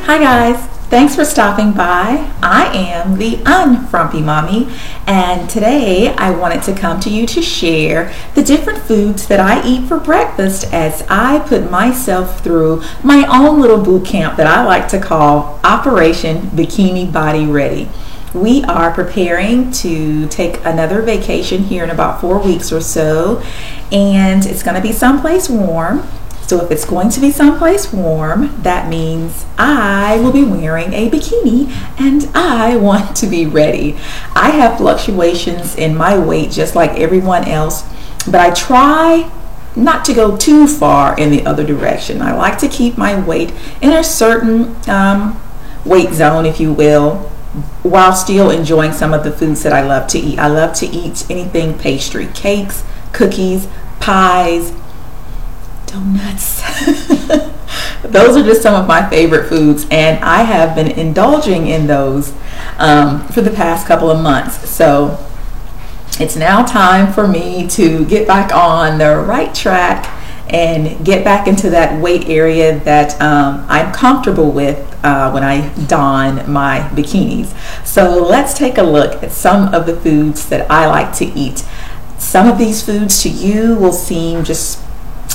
Hi guys, thanks for stopping by. I am the Unfrumpy Mommy, and today I wanted to come to you to share the different foods that I eat for breakfast as I put myself through my own little boot camp that I like to call Operation Bikini Body Ready. We are preparing to take another vacation here in about 4 weeks or so, and it's going to be someplace warm. So if it's going to be someplace warm, that means I will be wearing a bikini and I want to be ready. I have fluctuations in my weight just like everyone else, but I try not to go too far in the other direction. I like to keep my weight in a certain weight zone, if you will, while still enjoying some of the foods that I love to eat. I love to eat anything pastry, cakes, cookies, pies, donuts. Those are just some of my favorite foods, and I have been indulging in those for the past couple of months. So it's now time for me to get back on the right track and get back into that weight area that I'm comfortable with when I don my bikinis. So let's take a look at some of the foods that I like to eat. Some of these foods to you will seem just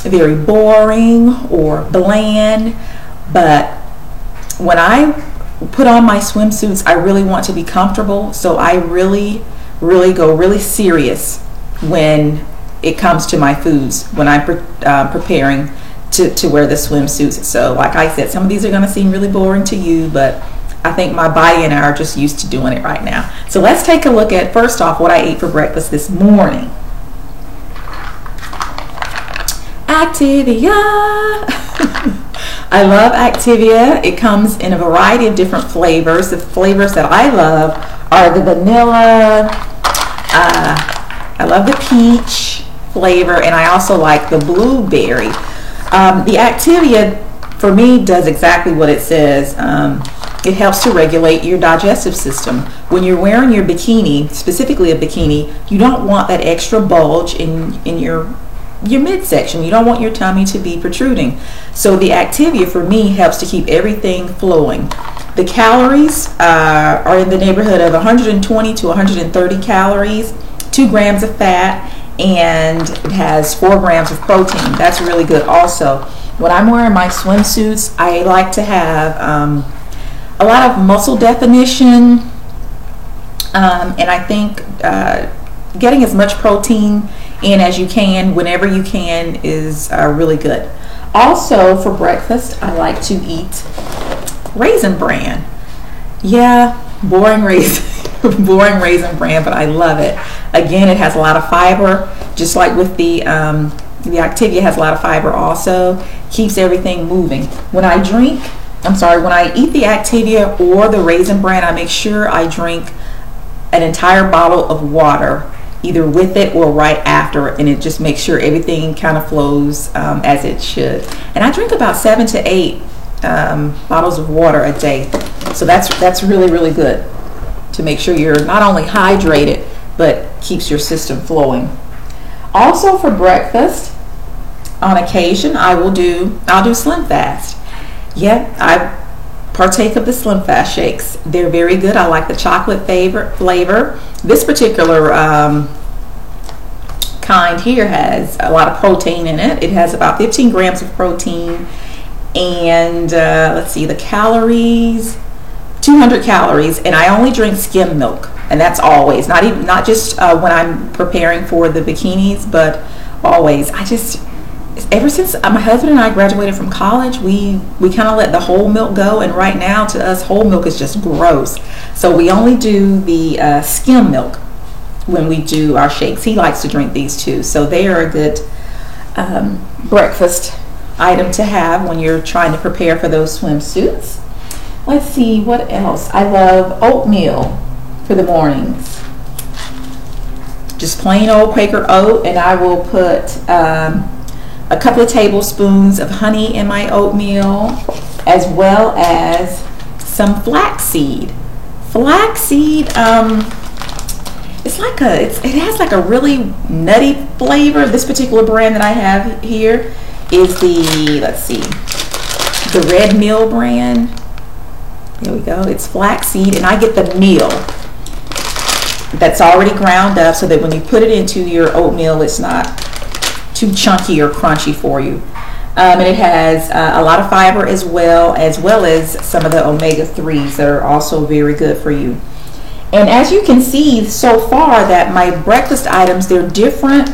very boring or bland, but when I put on my swimsuits, I really want to be comfortable, so I really go really serious when it comes to my foods when I'm preparing to wear the swimsuits. So like I said, some of these are going to seem really boring to you, but I think my body and I are just used to doing it right now. So let's take a look at, first off, what I ate for breakfast this morning. Activia. I love Activia. It comes in a variety of different flavors. The flavors that I love are the vanilla, I love the peach flavor, and I also like the blueberry. The Activia for me does exactly what it says. It helps to regulate your digestive system. When you're wearing your bikini, specifically a bikini, you don't want that extra bulge in your midsection. You don't want your tummy to be protruding. So the Activia for me helps to keep everything flowing. The calories are in the neighborhood of 120 to 130 calories, 2 grams of fat, and it has 4 grams of protein. That's really good also. When I'm wearing my swimsuits, I like to have a lot of muscle definition, and I think getting as much protein in as you can whenever you can is really good. Also for breakfast, I like to eat Raisin Bran. Yeah, boring Raisin Bran, but I love it. Again, it has a lot of fiber, just like with the Activia has a lot of fiber also. Keeps everything moving. When I eat the Activia or the Raisin Bran, I make sure I drink an entire bottle of water, either with it or right after, and it just makes sure everything kind of flows as it should. And I drink about 7 to 8 bottles of water a day, so that's really good to make sure you're not only hydrated but keeps your system flowing. Also for breakfast, on occasion, I'll do Slim Fast. Yeah, I partake of the Slim Fast shakes. They're very good. I like the chocolate flavor. This particular kind here has a lot of protein in it. It has about 15 grams of protein, and let's see, the calories, 200 calories, and I only drink skim milk, and that's always, not just when I'm preparing for the bikinis, but always. Ever since my husband and I graduated from college, we kind of let the whole milk go, and right now to us whole milk is just gross. So we only do the skim milk when we do our shakes. He likes to drink these too, so they are a good breakfast item to have when you're trying to prepare for those swimsuits. Let's see, what else? I love oatmeal for the mornings. Just plain old Quaker oat, and I will put a couple of tablespoons of honey in my oatmeal, as well as some flaxseed. Flaxseed, it has like a really nutty flavor. This particular brand that I have here is the Red Mill brand. There we go. It's flaxseed, and I get the meal that's already ground up so that when you put it into your oatmeal, it's not too chunky or crunchy for you. And it has a lot of fiber as well as some of the omega-3s that are also very good for you. And as you can see so far that my breakfast items, they're different.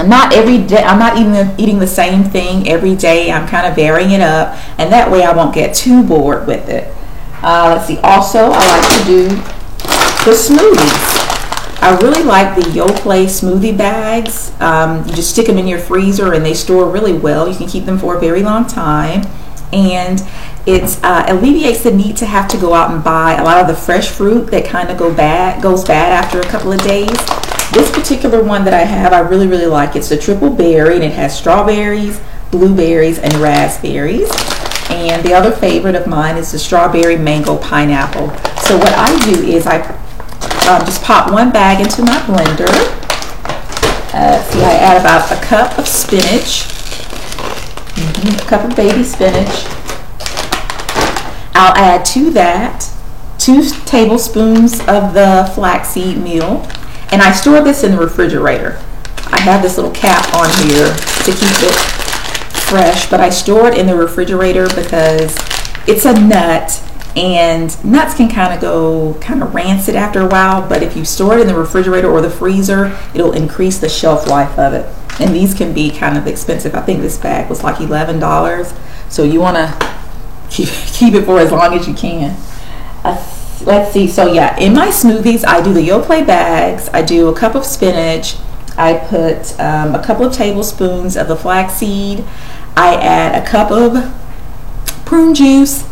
Not every day, I'm not eating the same thing every day. I'm kind of varying it up, and that way I won't get too bored with it. Let's see, also I like to do the smoothies. I really like the Yoplait smoothie bags. You just stick them in your freezer and they store really well. You can keep them for a very long time. And it alleviates the need to have to go out and buy a lot of the fresh fruit that kind of goes bad after a couple of days. This particular one that I have, I really, really like. It's the triple berry, and it has strawberries, blueberries, and raspberries. And the other favorite of mine is the strawberry mango pineapple. So what I do is I just pop one bag into my blender. See, I add about a cup of spinach, a cup of baby spinach. I'll add to that 2 tablespoons of the flaxseed meal, and I store this in the refrigerator. I have this little cap on here to keep it fresh, but I store it in the refrigerator because it's a nut, and nuts can kind of go rancid after a while, but if you store it in the refrigerator or the freezer, it'll increase the shelf life of it. And these can be kind of expensive. I think this bag was like $11, so you want to keep it for as long as you can. Let's see, so yeah, in my smoothies I do the Yoplait bags, I do a cup of spinach, I put a couple of tablespoons of the flaxseed, I add a cup of prune juice.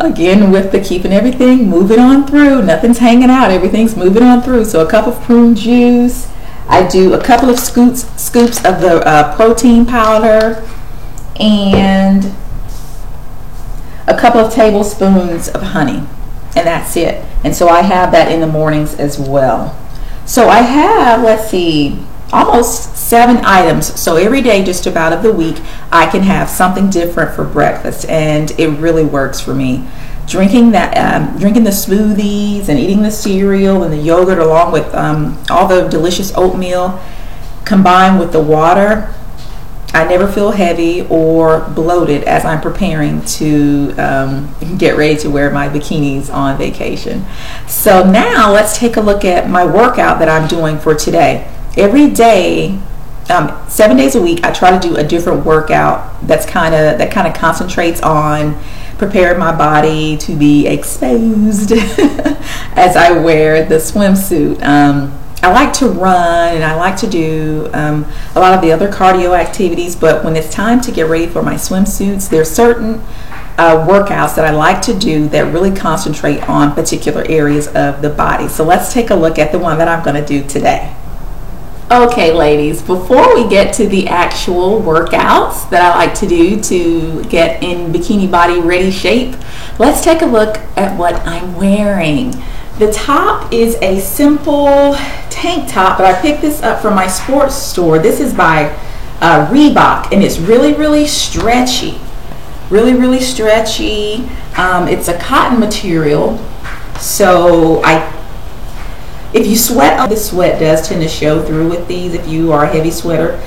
Again, with the keeping everything moving on through, nothing's hanging out, everything's moving on through. So a cup of prune juice, I do a couple of scoops of the protein powder, and a couple of tablespoons of honey, and that's it. And so I have that in the mornings as well. So I have, let's see, almost 7 items. So every day just about of the week I can have something different for breakfast, and it really works for me. Drinking the smoothies and eating the cereal and the yogurt along with all the delicious oatmeal combined with the water, I never feel heavy or bloated as I'm preparing to get ready to wear my bikinis on vacation. So now let's take a look at my workout that I'm doing for today. Every day, 7 days a week, I try to do a different workout that kind of concentrates on preparing my body to be exposed as I wear the swimsuit. I like to run, and I like to do a lot of the other cardio activities, but when it's time to get ready for my swimsuits, there's certain workouts that I like to do that really concentrate on particular areas of the body. So let's take a look at the one that I'm going to do today. Okay, ladies, before we get to the actual workouts that I like to do to get in bikini body ready shape, let's take a look at what I'm wearing. The top is a simple tank top, but I picked this up from my sports store. This is by Reebok, and it's really, really stretchy. Really, really stretchy. It's a cotton material, so if you sweat, the sweat does tend to show through with these if you are a heavy sweater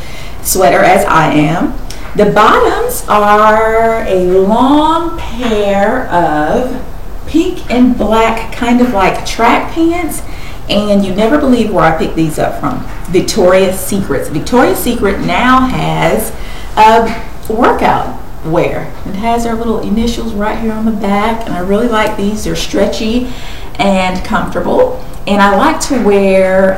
as I am. The bottoms are a long pair of pink and black, kind of like track pants, and you never believe where I picked these up from. Victoria's Secret. Victoria's Secret now has workout wear. It has their little initials right here on the back, and I really like these. They're stretchy and comfortable. And I like to wear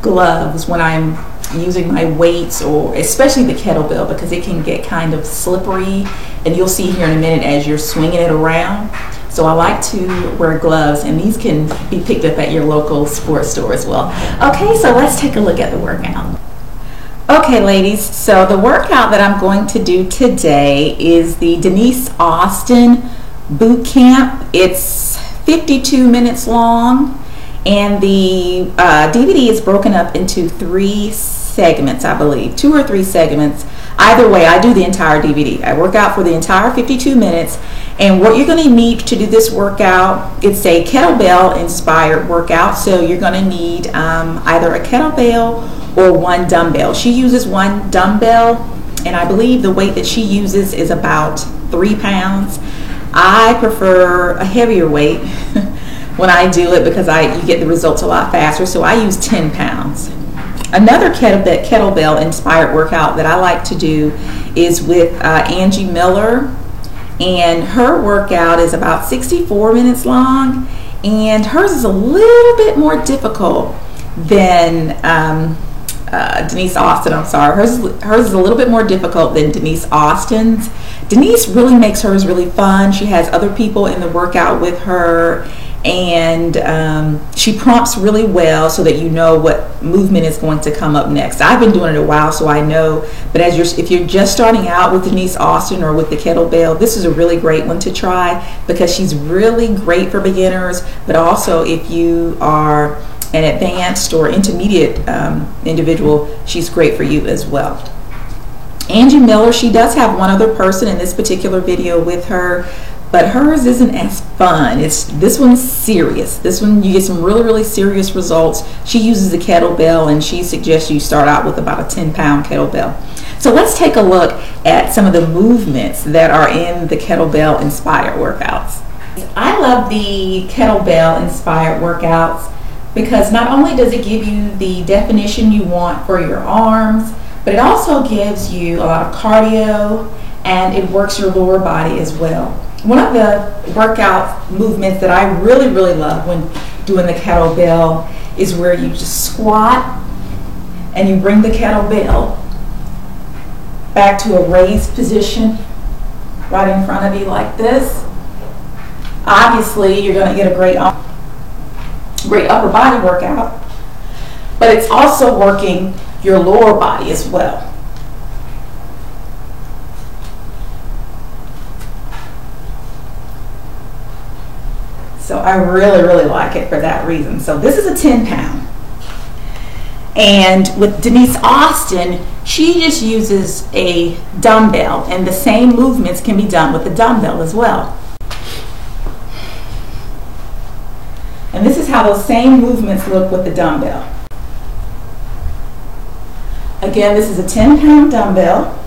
gloves when I'm using my weights, or especially the kettlebell, because it can get kind of slippery, and you'll see here in a minute as you're swinging it around. So I like to wear gloves, and these can be picked up at your local sports store as well. Okay, so let's take a look at the workout. Okay, ladies, so the workout that I'm going to do today is the Denise Austin Boot Camp. It's 52 minutes long. And the DVD is broken up into 3 segments, I believe, 2 or 3 segments. Either way, I do the entire DVD. I work out for the entire 52 minutes. And what you're going to need to do this workout, it's a kettlebell inspired workout. So you're going to need either a kettlebell or one dumbbell. She uses one dumbbell, and I believe the weight that she uses is about 3 pounds. I prefer a heavier weight when I do it because you get the results a lot faster. So I use 10 pounds. Another kettlebell inspired workout that I like to do is with Angie Miller, and her workout is about 64 minutes long, and hers is a little bit more difficult than Denise Austin. I'm sorry, hers is a little bit more difficult than Denise Austin's. Denise really makes hers really fun. She has other people in the workout with her, and she prompts really well so that you know what movement is going to come up next. I've been doing it a while, so I know, but if you're just starting out with Denise Austin or with the kettlebell, this is a really great one to try because she's really great for beginners, but also if you are an advanced or intermediate individual, she's great for you as well. Angie Miller, she does have one other person in this particular video with her, but hers isn't as fun. This one's serious. This one you get some really, really serious results. She uses a kettlebell, and she suggests you start out with about a 10-pound kettlebell. So let's take a look at some of the movements that are in the kettlebell inspired workouts. I love the kettlebell inspired workouts because not only does it give you the definition you want for your arms, but it also gives you a lot of cardio, and it works your lower body as well. One of the workout movements that I really, really love when doing the kettlebell is where you just squat and you bring the kettlebell back to a raised position right in front of you like this. Obviously, you're going to get a great upper body workout, but it's also working your lower body as well. So I really, really like it for that reason. So this is a 10-pound. And with Denise Austin, she just uses a dumbbell, and the same movements can be done with the dumbbell as well. And this is how those same movements look with the dumbbell. Again, this is a 10-pound dumbbell.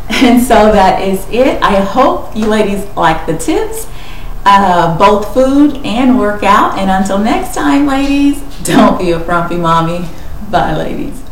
And so that is it. I hope you ladies like the tips, both food and workout. And until next time, ladies, don't be a frumpy mommy. Bye, ladies.